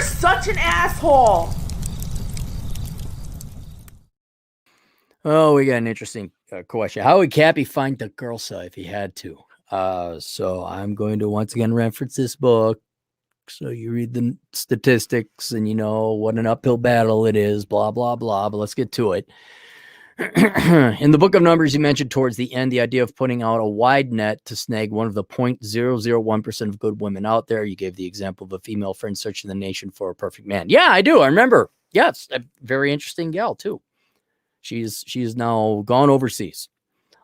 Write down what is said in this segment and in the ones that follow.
You're such an asshole. Oh, we got an interesting question. How would Cappy find the girl side if he had to? So I'm going to once again reference this book. So you read the statistics and you know what an uphill battle it is, blah, blah, blah. But let's get to it. In the book of Numbers, you mentioned towards the end the idea of putting out a wide net to snag one of the 0.001% of good women out there. You gave the example of a female friend searching the nation for a perfect man. Yeah, I do. I remember. Yes, a very interesting gal, too. She's now gone overseas.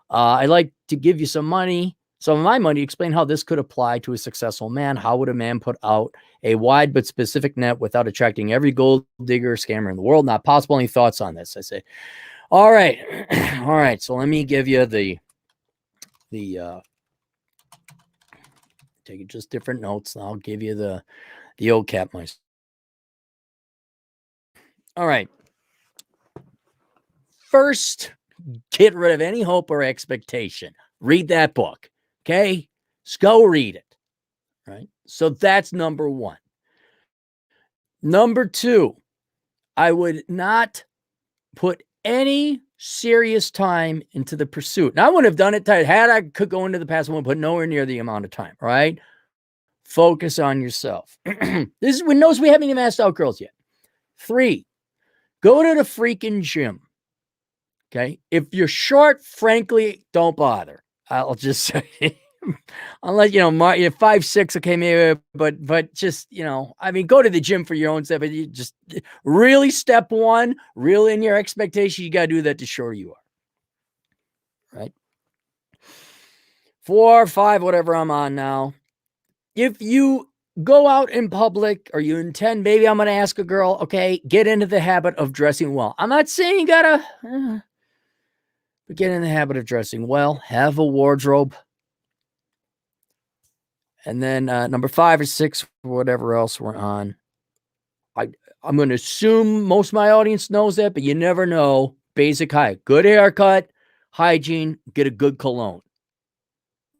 I like to give you some of my money, explain how this could apply to a successful man. How would a man put out a wide but specific net without attracting every gold digger scammer in the world? Not possible. Any thoughts on this? I say, all right. All right. So let me give you the take just different notes. I'll give you the old cap mice. All right. First, get rid of any hope or expectation. Read that book. Okay. Just go read it. Right. So that's number one. Number two, I would not put any serious time into the pursuit. Now, I wouldn't have done it. Had I could go into the past, I would put nowhere near the amount of time. Right. Focus on yourself. This is when knows we haven't even asked out girls yet. 3, go to the freaking gym. Okay. If you're short, frankly, don't bother. I'll just say, unless, you know, 5'6", okay, maybe, but just, you know, I mean, go to the gym for your own stuff, but you just really step one, reel in your expectation. You got to do that to show you are. Right. 4, 5, whatever I'm on now. If you go out in public or you intend, maybe I'm going to ask a girl, okay, get into the habit of dressing well. I'm not saying you got to, but get in the habit of dressing well. Have a wardrobe. And then number 5 or 6, whatever else we're on. I'm going to assume most of my audience knows that, but you never know. Basic height, good haircut, hygiene, get a good cologne.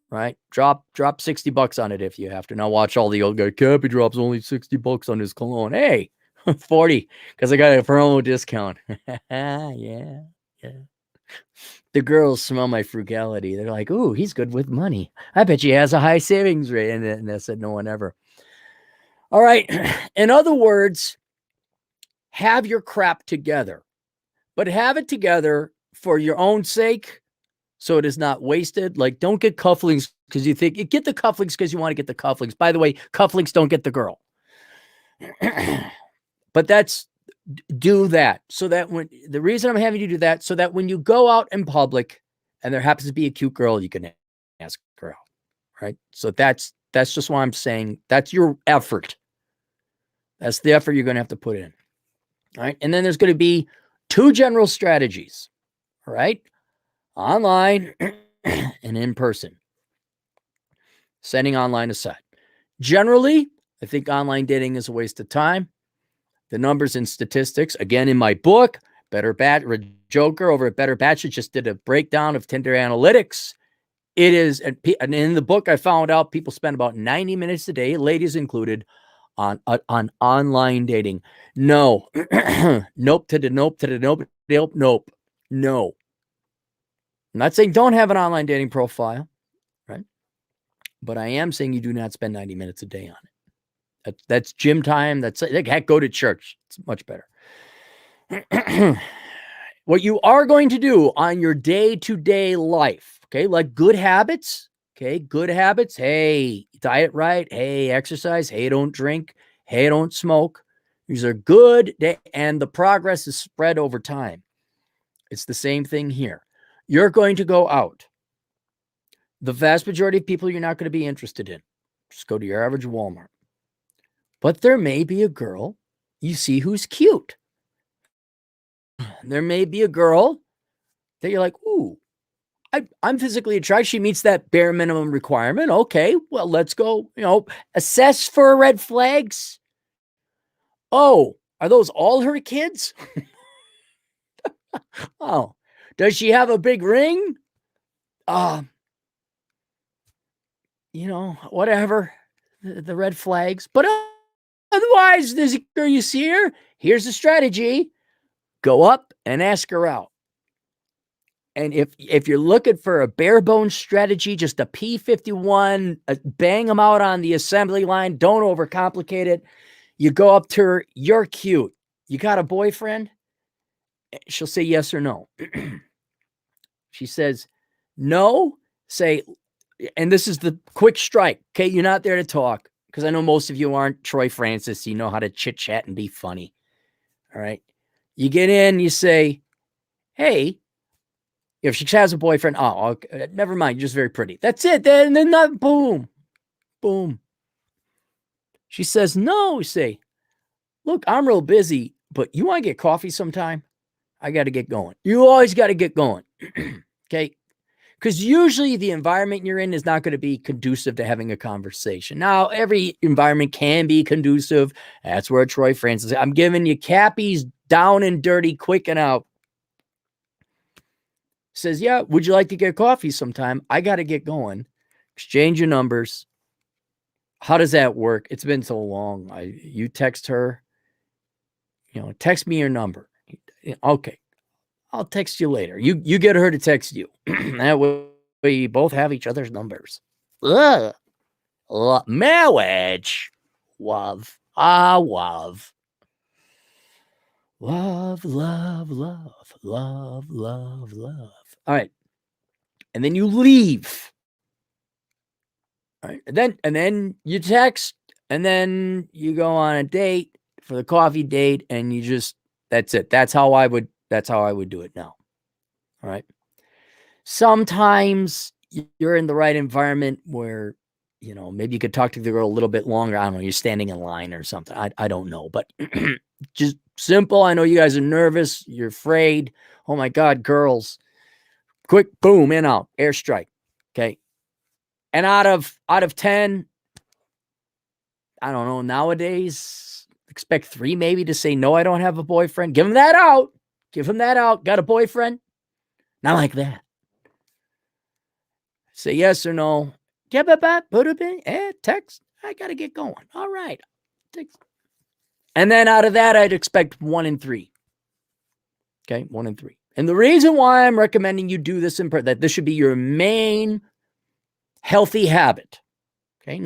Right? Drop $60 on it if you have to. Now watch all the old guy. Cappy drops only $60 on his cologne. Hey, 40 because I got a promo discount. Yeah. The girls smell my frugality. They're like, "Ooh, he's good with money. I bet he has a high savings rate." And they said, "No one ever." All right. In other words, have your crap together, but have it together for your own sake. So it is not wasted. Like, don't get cufflinks because you think get the cufflinks because you want to get the cufflinks. By the way, cufflinks don't get the girl. But do that so that the reason I'm having you do that, so that when you go out in public and there happens to be a cute girl, you can ask her out. Right. So that's just why I'm saying that's your effort. That's the effort you're going to have to put in. All right. And then there's going to be 2 general strategies. All right. Online and in person. Setting online aside. Generally, I think online dating is a waste of time. The numbers and statistics, again, in my book, Joker over at Better Batch just did a breakdown of Tinder analytics. It is, and in the book, I found out people spend about 90 minutes a day, ladies included, on online dating. No. Nope to the nope to the nope. Nope. No. I'm not saying don't have an online dating profile, right? But I am saying you do not spend 90 minutes a day on it. That's gym time. That's like, heck, go to church. It's much better. What you are going to do on your day-to-day life, okay, like good habits, okay, good habits. Hey, diet right. Hey, exercise. Hey, don't drink. Hey, don't smoke. These are good, and the progress is spread over time. It's the same thing here. You're going to go out. The vast majority of people you're not going to be interested in. Just go to your average Walmart. But there may be a girl you see who's cute. There may be a girl that you're like, ooh, I'm physically attracted. She meets that bare minimum requirement. Okay, well, let's go, assess for red flags. Oh, are those all her kids? Oh, does she have a big ring? Whatever, the red flags. But Otherwise, there's a girl you see her. Here's the strategy. Go up and ask her out. And if you're looking for a bare bones strategy, just a P51, bang them out on the assembly line. Don't overcomplicate it. You go up to her. You're cute. You got a boyfriend? She'll say yes or no. She says no. Say, and this is the quick strike. Okay, you're not there to talk because I know most of you aren't Troy Francis. You know how to chit chat and be funny. All right. You get in. You say, hey. If she has a boyfriend, oh, okay, never mind. You're just very pretty. That's it. Then not boom, boom. She says, no. Say, look, I'm real busy, but you want to get coffee sometime? I got to get going. You always got to get going. Okay. Because usually the environment you're in is not going to be conducive to having a conversation. Now, every environment can be conducive. That's where Troy Francis, I'm giving you Cappy's down and dirty, quick and out. Says, yeah, would you like to get coffee sometime? I got to get going. Exchange your numbers. How does that work? It's been so long. You text her, text me your number. Okay. I'll text you later. You get her to text you. That way we both have each other's numbers. Ugh. Marriage. Love. Love. Love, love, love, love, love, love. All right. And then you leave. All right. And then you text, and then you go on a date for the coffee date, and that's it. That's how I would do it now. All right. Sometimes you're in the right environment where, maybe you could talk to the girl a little bit longer. I don't know. You're standing in line or something. I don't know, but just simple. I know you guys are nervous. You're afraid. Oh my God, girls. Quick, boom, in, out, airstrike. Okay. And out of 10, I don't know, nowadays, expect 3 maybe to say, no, I don't have a boyfriend. Give him that out. Got a boyfriend? Not like that. Say yes or no. Text. I got to get going. All right. Text. And then out of that, I'd expect 1 in 3. Okay, 1 in 3. And the reason why I'm recommending you do this that this should be your main healthy habit. Okay,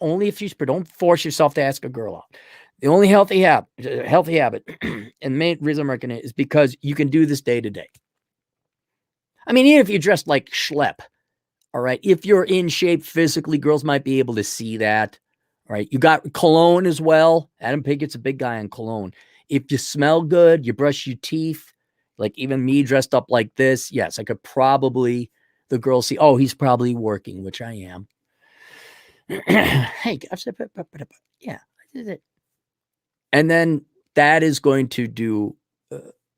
only if don't force yourself to ask a girl out. The only healthy habit, and the main reason I'm recommending it is because you can do this day to day. I mean, even if you're dressed like schlep, all right, if you're in shape physically, girls might be able to see that. All right, you got cologne as well. Adam Piggett's a big guy on cologne. If you smell good, you brush your teeth, like even me dressed up like this, yes, I could probably, the girls see, oh, he's probably working, which I am. Hey, yeah, I did it. And then that is going to do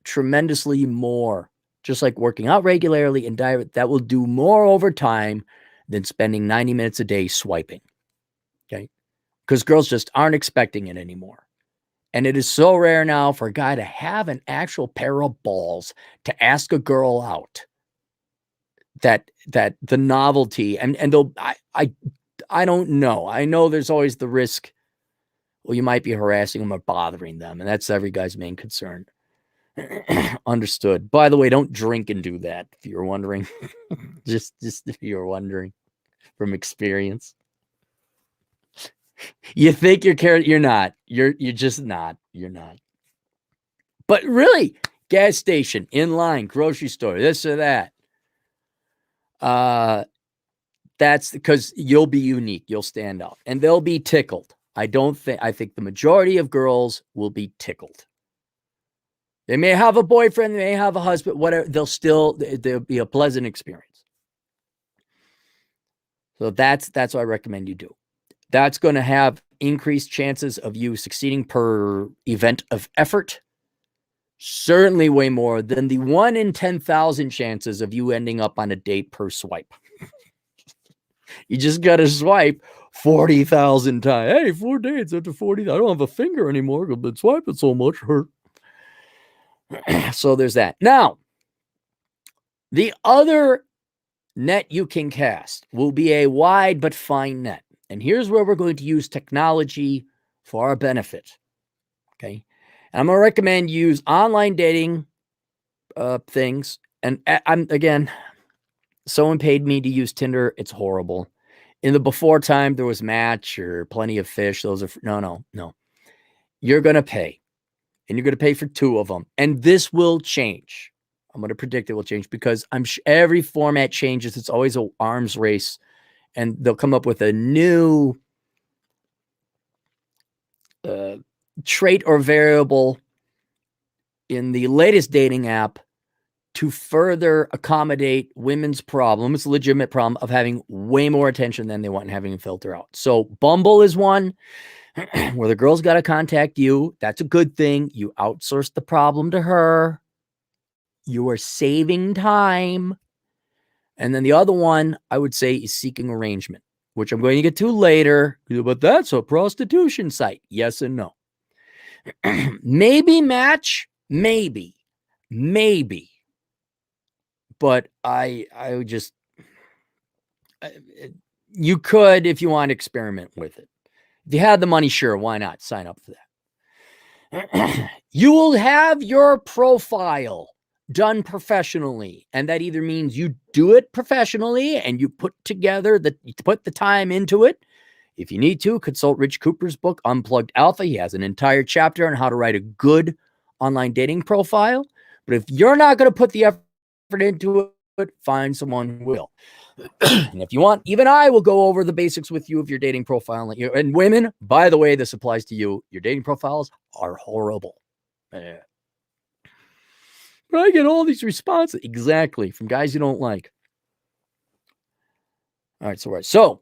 tremendously more, just like working out regularly and diet. That will do more over time than spending 90 minutes a day swiping. Okay. Because girls just aren't expecting it anymore. And it is so rare now for a guy to have an actual pair of balls to ask a girl out. That the novelty and they'll, I don't know. I know there's always the risk. Well, you might be harassing them or bothering them. And that's every guy's main concern. Understood. By the way, don't drink and do that. If you're wondering, just if you're wondering from experience, you think you're not, you're just not, you're not. But really, gas station, in line, grocery store, this or that. That's because you'll be unique. You'll stand out and they'll be tickled. I think the majority of girls will be tickled. They may have a boyfriend, they may have a husband, whatever. There'll be a pleasant experience. So that's what I recommend you do. That's going to have increased chances of you succeeding per event of effort. Certainly way more than the 1 in 10,000 chances of you ending up on a date per swipe. You just got to swipe 40,000 times. Hey, 4 dates after 40. I don't have a finger anymore. I've been swiping so much. Hurt. So there's that. Now, the other net you can cast will be a wide but fine net. And here's where we're going to use technology for our benefit. Okay. And I'm going to recommend you use online dating things. And I'm, again, someone paid me to use Tinder. It's horrible. In the before time, there was Match or Plenty of Fish. Those are, no. You're going to pay. And you're going to pay for 2 of them. And this will change. I'm going to predict it will change because every format changes. It's always an arms race. And they'll come up with a new trait or variable in the latest dating app to further accommodate women's problem. It's a legitimate problem of having way more attention than they want and having a filter out. So Bumble is one where the girl's got to contact you. That's a good thing. You outsource the problem to her. You are saving time. And then the other one I would say is Seeking Arrangement, which I'm going to get to later, but that's a prostitution site. Yes and no. Maybe Match, maybe. But I would just, you could, if you want to experiment with it. If you had the money, sure, why not? Sign up for that. You will have your profile done professionally. And that either means you do it professionally and you put the time into it. If you need to, consult Rich Cooper's book, Unplugged Alpha. He has an entire chapter on how to write a good online dating profile. But if you're not going to put the effort into it, find someone who will. And if you want, even I will go over the basics with you of your dating profile. And women, by the way, this applies to you. Your dating profiles are horrible. But I get all these responses. Exactly. From guys you don't like. All right. So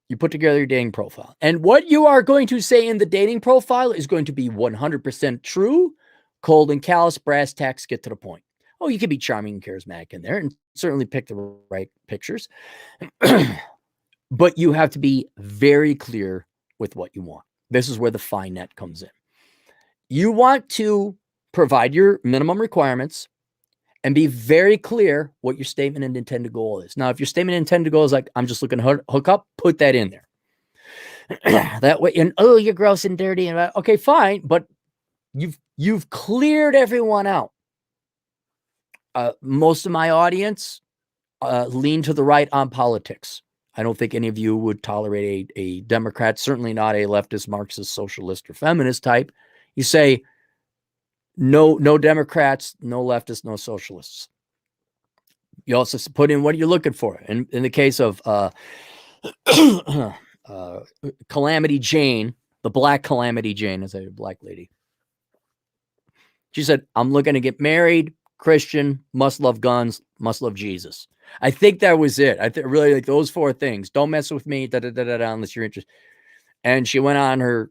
you put together your dating profile. And what you are going to say in the dating profile is going to be 100% true, cold and callous, brass tacks, get to the point. Oh, you can be charming and charismatic in there and certainly pick the right pictures. But you have to be very clear with what you want. This is where the fine net comes in. You want to provide your minimum requirements and be very clear what your statement and intended goal is. Now, if your statement and intended goal is like, I'm just looking to hook up, put that in there. That way, and oh, you're gross and dirty. And okay, fine. But you've cleared everyone out. Most of my audience lean to the right on politics. I don't think any of you would tolerate a Democrat, certainly not a leftist, Marxist, socialist, or feminist type. You say, no Democrats, no leftists, no socialists. You also put in what you're looking for. And in the case of Calamity Jane, the Black Calamity Jane, is a black lady. She said, I'm looking to get married, Christian, must love guns, must love Jesus. I think that was it. I really like those 4 things. Don't mess with me, unless you're interested. And she went on her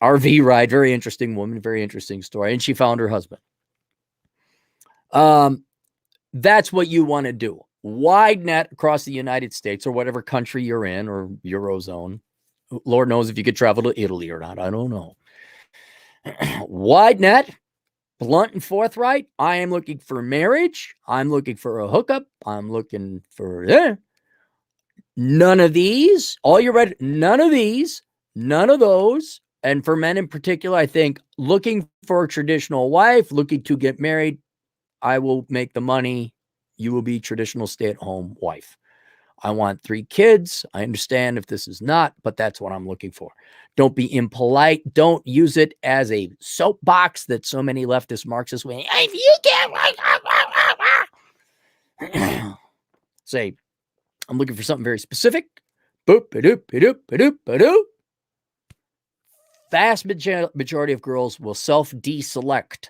RV ride. Very interesting woman, very interesting story. And she found her husband. That's what you want to do. Wide net across the United States or whatever country you're in or Eurozone. Lord knows if you could travel to Italy or not. I don't know. Wide net. Blunt and forthright. I am looking for marriage. I'm looking for a hookup. I'm looking for none of these. All you read, none of these, none of those. And for men in particular, I think looking for a traditional wife, looking to get married, I will make the money. You will be traditional stay-at-home wife. I want 3 kids. I understand if this is not, but that's what I'm looking for. Don't be impolite. Don't use it as a soapbox that so many leftist Marxists went, if you can't say, I'm looking for something very specific. Boop, ba-doop, ba-doop, ba-doop, ba-doop. Vast majority of girls will self-deselect.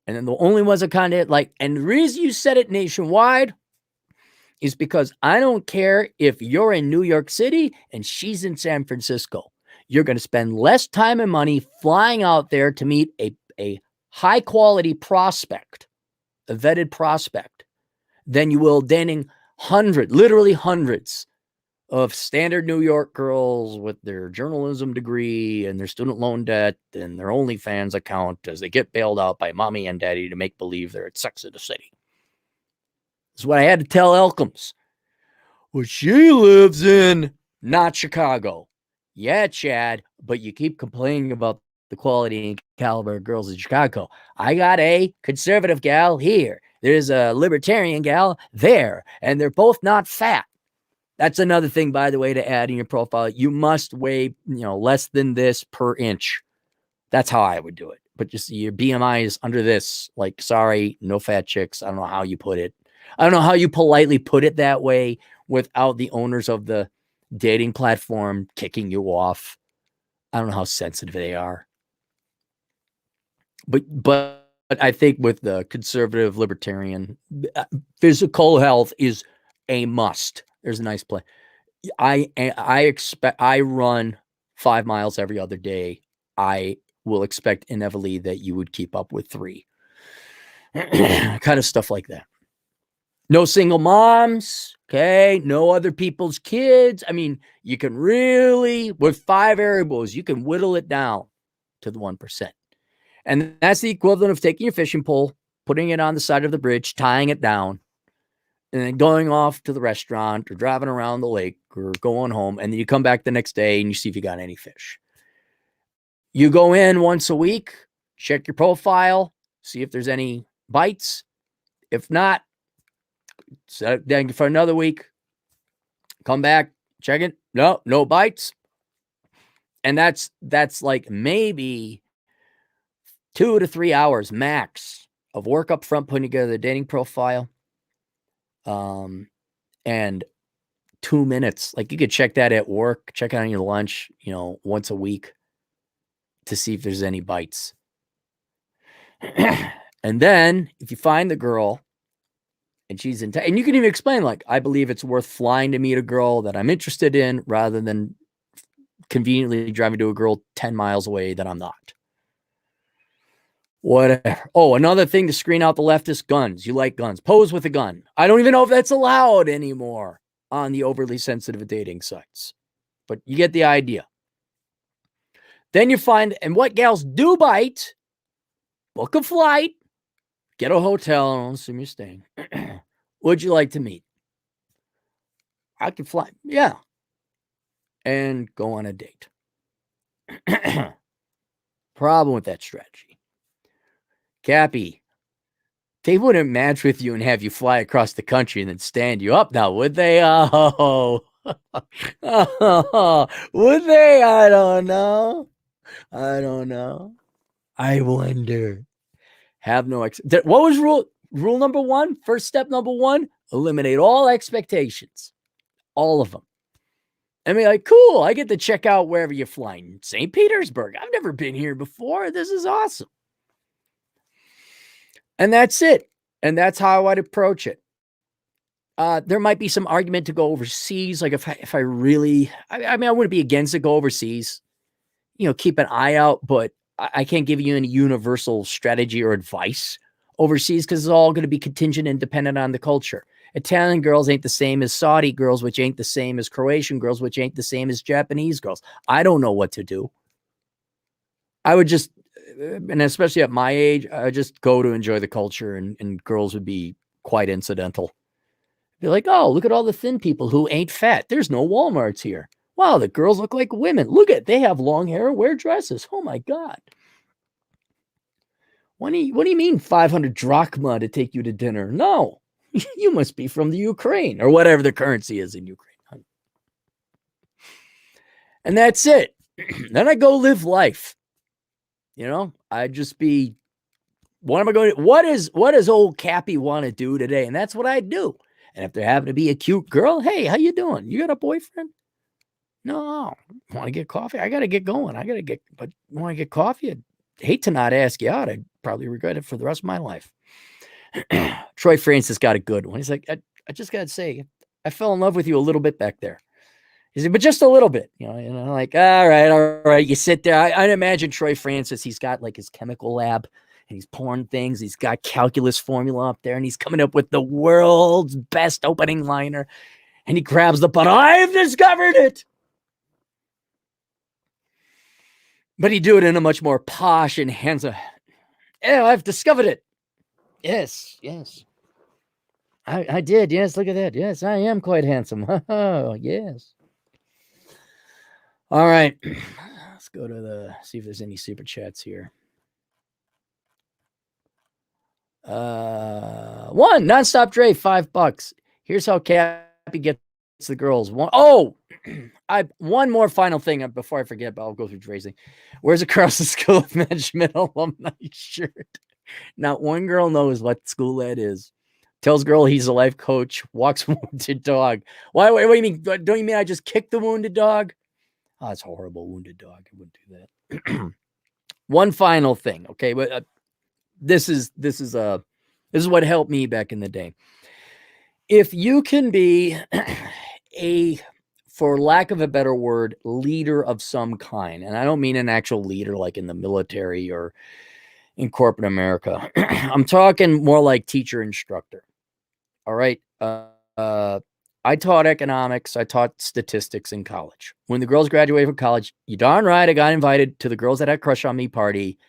And then the only ones that kind of like, and the reason you said it nationwide is because I don't care if you're in New York City and she's in San Francisco. You're going to spend less time and money flying out there to meet a high quality prospect, a vetted prospect, than you will dating literally hundreds of standard New York girls with their journalism degree and their student loan debt and their OnlyFans account as they get bailed out by mommy and daddy to make believe they're at Sex in the City. This is what I had to tell Elkins. Well, she lives in not Chicago. Yeah, Chad, but you keep complaining about the quality and caliber of girls in Chicago. I got a conservative gal here. There's a libertarian gal there, and they're both not fat. That's another thing, by the way, to add in your profile. You must weigh, less than this per inch. That's how I would do it. But just your BMI is under this. Like, sorry, no fat chicks. I don't know how you put it. I don't know how you politely put it that way without the owners of the dating platform kicking you off. I don't know how sensitive they are. But I think with the conservative libertarian, physical health is a must. There's a nice play. I run 5 miles every other day. I will expect inevitably that you would keep up with 3. Kind of stuff like that. No single moms. Okay. No other people's kids. I mean, you can really, with 5 variables, you can whittle it down to the 1%. And that's the equivalent of taking your fishing pole, putting it on the side of the bridge, tying it down, and then going off to the restaurant or driving around the lake or going home. And then you come back the next day and you see if you got any fish. You go in once a week, check your profile, see if there's any bites. If not, then for another week, come back, check it. No bites. And that's like maybe 2 to 3 hours max of work up front, putting together the dating profile. And 2 minutes. Like, you could check that at work, check it on your lunch, once a week to see if there's any bites. And then if you find the girl and she's in and you can even explain, like, I believe it's worth flying to meet a girl that I'm interested in rather than conveniently driving to a girl 10 miles away that I'm not. Whatever. Oh, another thing to screen out the leftist: guns. You like guns. Pose with a gun. I don't even know if that's allowed anymore on the overly sensitive dating sites, but you get the idea. Then you find, and what gals do bite, book a flight, get a hotel, I don't assume you're staying. Would you like to meet? I can fly. Yeah. And go on a date. Problem with that strategy: Cappy, they wouldn't match with you and have you fly across the country and then stand you up now, would they? Oh, would they? I don't know. I wonder. Have no what was rule number 1? First step number 1: eliminate all expectations, all of them. I mean, like, cool, I get to check out wherever you're flying. St. Petersburg. I've never been here before. This is awesome. And that's it. And that's how I'd approach it. There might be some argument to go overseas. Like, if I really, I mean, I wouldn't be against it, go overseas, keep an eye out, but I can't give you any universal strategy or advice overseas because it's all going to be contingent and dependent on the culture. Italian girls ain't the same as Saudi girls, which ain't the same as Croatian girls, which ain't the same as Japanese girls. I don't know what to do. I would just, and especially at my age, I just go to enjoy the culture, and girls would be quite incidental. Be like, oh, look at all the thin people who ain't fat. There's no Walmarts here. Wow, the girls look like women. Look at, they have long hair, wear dresses. Oh my God. What do you mean 500 drachma to take you to dinner? No, you must be from the Ukraine or whatever the currency is in Ukraine. And that's it. Then I go live life. I'd just be, what am I going to, what does old Cappy want to do today? And that's what I do. And if there happened to be a cute girl, hey, how you doing? You got a boyfriend? No. Want to get coffee? I got to get going. But want to get coffee? I'd hate to not ask you out. I'd probably regret it for the rest of my life. Troy Francis got a good one. He's like, I just got to say, I fell in love with you a little bit back there. He said, but just a little bit, like, all right. You sit there. I'd imagine Troy Francis, he's got like his chemical lab and he's pouring things. He's got calculus formula up there and he's coming up with the world's best opening liner. And he grabs the button. I've discovered it. But he do it in a much more posh and handsome. Oh, I've discovered it. Yes. I did. Yes, look at that. Yes, I am quite handsome. Oh, yes. All right. Let's go to see if there's any super chats here. One nonstop Dre, $5. Here's how Cappy gets the girls. One more final thing before I forget, but I'll go through Dre's thing. Where's the Carlson School of Management alumni shirt? Not one girl knows what school that is. Tells girl he's a life coach. Walks wounded dog. Why? What do you mean? Don't you mean I just kicked the wounded dog? Oh, it's horrible. Wounded dog. I wouldn't do that. One final thing, okay? But this is what helped me back in the day. If you can be for lack of a better word, leader of some kind, and I don't mean an actual leader like in the military or in corporate America. I'm talking more like teacher instructor. All right. I taught economics. I taught statistics in college. When the girls graduated from college, you darn right, I got invited to the girls that had a crush on me party.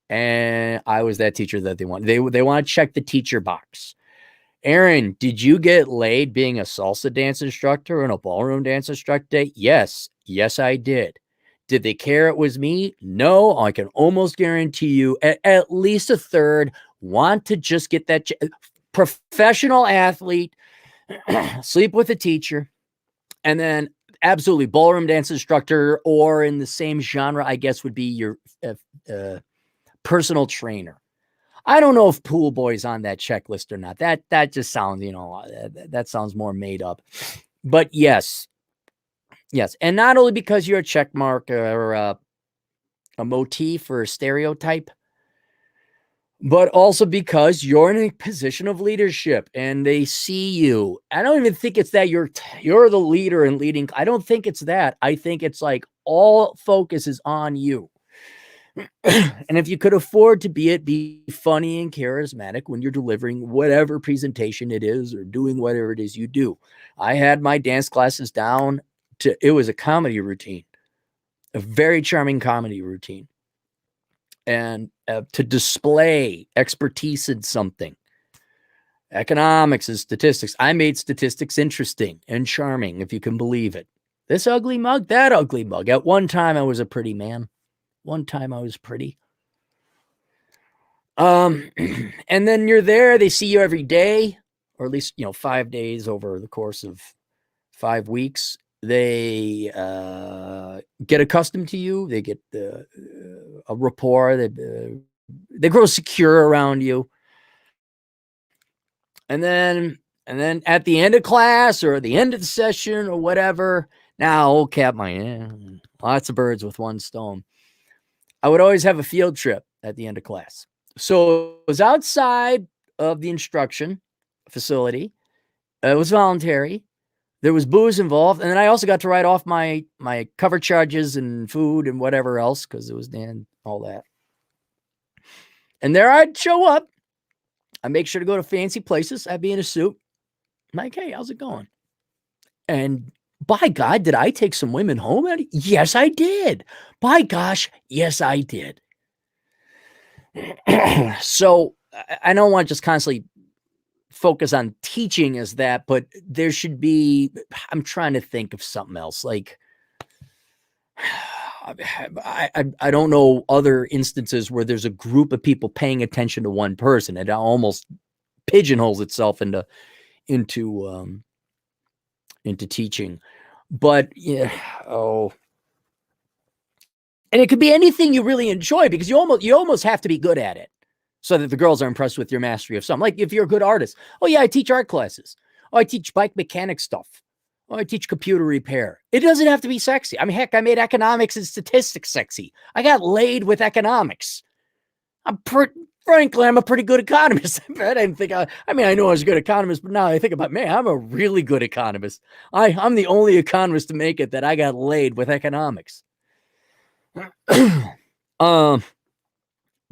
And I was that teacher that they want. They want to check the teacher box. Aaron, did you get laid being a salsa dance instructor and a ballroom dance instructor? Yes. Yes, I did. Did they care it was me? No, I can almost guarantee you at least a third want to just get that professional athlete, sleep with a teacher, and then absolutely ballroom dance instructor, or in the same genre, I guess, would be your personal trainer. I don't know if pool boy's on that checklist or not. That just sounds, that sounds more made up. But yes. And not only because you're a check mark or a motif or a stereotype, but also because you're in a position of leadership and they see you. I don't even think it's that you're the leader and leading. I don't think it's that. I think it's like all focus is on you. And if you could afford to be funny and charismatic when you're delivering whatever presentation it is or doing whatever it is you do. I had my dance classes down to, it was a comedy routine, a very charming comedy routine. And to display expertise in something, economics and statistics. I made statistics interesting and charming, if you can believe it. This ugly mug, that ugly mug. At one time, I was a pretty man. One time I was pretty. And then you're there. They see you every day, or at least, 5 days over the course of 5 weeks. They get accustomed to you. They get a rapport. They grow secure around you. And then at the end of class or the end of the session or whatever, now old Cap, lots of birds with one stone. I would always have a field trip at the end of class. So it was outside of the instruction facility. It was voluntary. There was booze involved. And then I also got to write off my cover charges and food and whatever else, because it was then all that. And there I'd show up. I make sure to go to fancy places. I'd be in a suit. I'm like, hey, how's it going? And by God, did I take some women home? Yes, I did. By gosh, yes, I did. So I don't want to just constantly focus on teaching as that, but there should be, I'm trying to think of something else. Like, I don't know other instances where there's a group of people paying attention to one person. It almost pigeonholes itself into teaching. But and it could be anything you really enjoy, because you almost have to be good at it so that the girls are impressed with your mastery of something. Like if you're a good artist, oh yeah, I teach art classes. Oh, I teach bike mechanic stuff. Oh, I teach computer repair. It doesn't have to be sexy. I mean, heck, I made economics and statistics sexy. I got laid with economics. Frankly, I'm a pretty good economist. I didn't think I know I was a good economist, but now I think about, man, I'm a really good economist. I'm the only economist to make it that I got laid with economics. But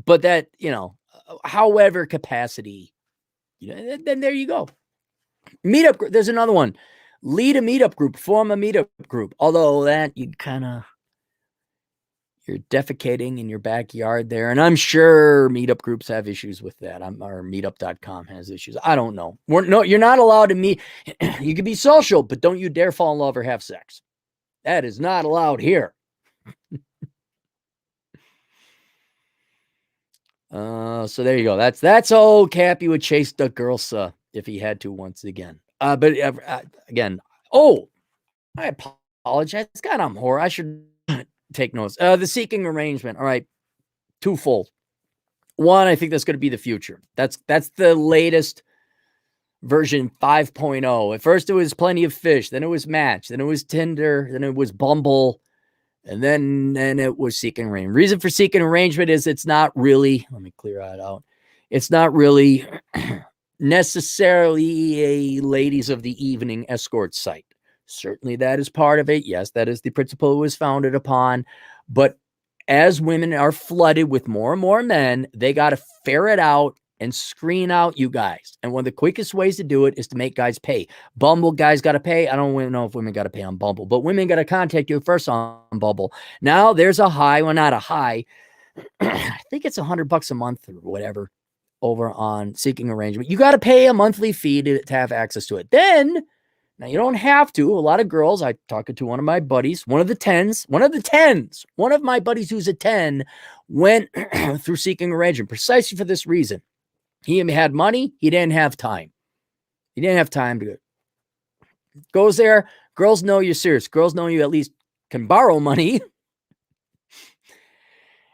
that, however capacity, then there you go. Meetup. There's another one. Lead a meetup group, form a meetup group. Although that you're defecating in your backyard there. And I'm sure meetup groups have issues with that. Or meetup.com has issues. I don't know. You're not allowed to meet. You can be social, but don't you dare fall in love or have sex. That is not allowed here. So there you go. That's old Cappy would chase the girls if he had to once again. But again, oh, I apologize. God, I'm whore. I should take notes. The seeking arrangement. All right, twofold. One, I think that's going to be the future. That's the latest version 5.0. At first, it was Plenty of Fish. Then it was Match. Then it was Tinder. Then it was Bumble. And then it was seeking arrangement. Reason for seeking arrangement is it's not really, let me clear that out. It's not really necessarily a ladies of the evening escort site. Certainly that is part of it. Yes, that is the principle it was founded upon. But as women are flooded with more and more men, they got to ferret out and screen out you guys. And one of the quickest ways to do it is to make guys pay. Bumble guys got to pay. I don't know if women got to pay on Bumble, but women got to contact you first on Bumble. Now there's a high, well, not a high. I think it's $100 a month or whatever over on seeking arrangement. You got to pay a monthly fee to have access to it. Then, now you don't have to. A lot of girls, I talked to one of my buddies, one of my buddies who's a 10 went through seeking arrangement precisely for this reason. He had money. He didn't have time. He didn't have time to go. Goes there. Girls know you're serious. Girls know you at least can borrow money.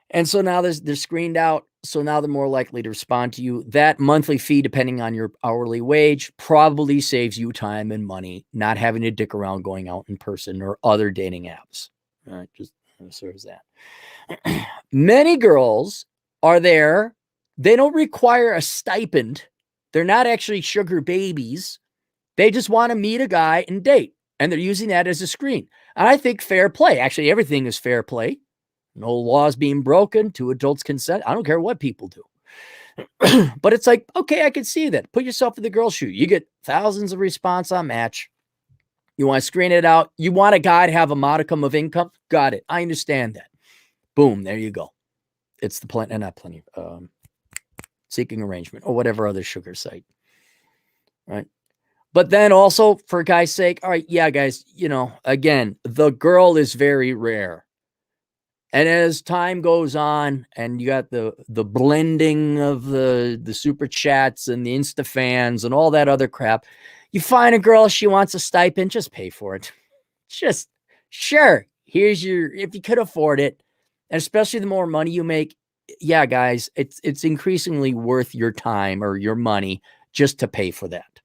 And so now they're screened out. So now they're more likely to respond to you. That monthly fee, depending on your hourly wage, probably saves you time and money, not having to dick around going out in person or other dating apps. All right, just so there's that. Many girls are there. They don't require a stipend. They're not actually sugar babies. They just want to meet a guy and date. And they're using that as a screen. And I think fair play. Actually, everything is fair play. No laws being broken. 2 adults consent. I don't care what people do. But it's like, okay, I can see that. Put yourself in the girl's shoe. You get thousands of response on Match. You want to screen it out. You want a guy to have a modicum of income. Got it. I understand that. Boom. There you go. It's the seeking arrangement or whatever other sugar site. Right. But then also for guy's sake, all right, yeah, guys, again, the girl is very rare. And as time goes on and you got the blending of the super chats and the Insta fans and all that other crap, you find a girl, she wants a stipend, just pay for it. Just sure. Here's if you could afford it, and especially the more money you make, yeah, guys, it's increasingly worth your time or your money just to pay for that.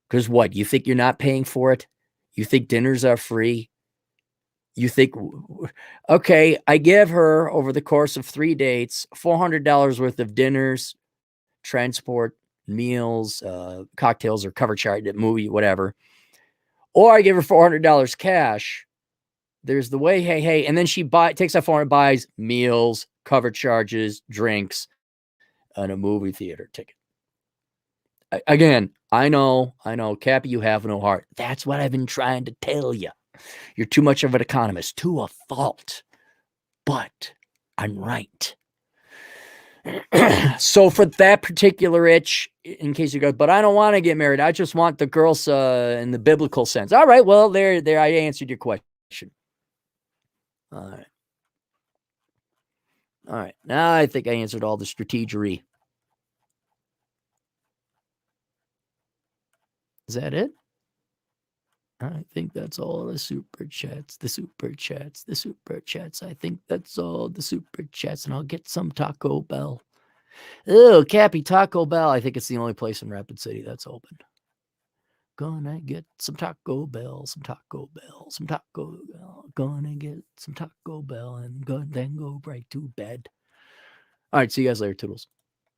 Because what, you think you're not paying for it? You think dinners are free? You think, okay, I give her over the course of 3 dates, $400 worth of dinners, transport, meals, cocktails or cover chart, movie, whatever. Or I give her $400 cash. There's the way, hey, and then she takes that $400, buys meals, cover charges, drinks, and a movie theater ticket. Again, I know, Cappy, you have no heart. That's what I've been trying to tell you. You're too much of an economist, to a fault. But I'm right. So for that particular itch, in case you go, but I don't want to get married. I just want the girls in the biblical sense. All right, well, there, I answered your question. All right. Now I think I answered all the strategery. Is that it? I think that's all the super chats. I think that's all the super chats, and I'll get some Taco Bell. Oh, Cappy, Taco Bell. I think it's the only place in Rapid City that's open. Gonna get some Taco Bell, Gonna get some Taco Bell and then go right to bed. All right, see you guys later, Toodles.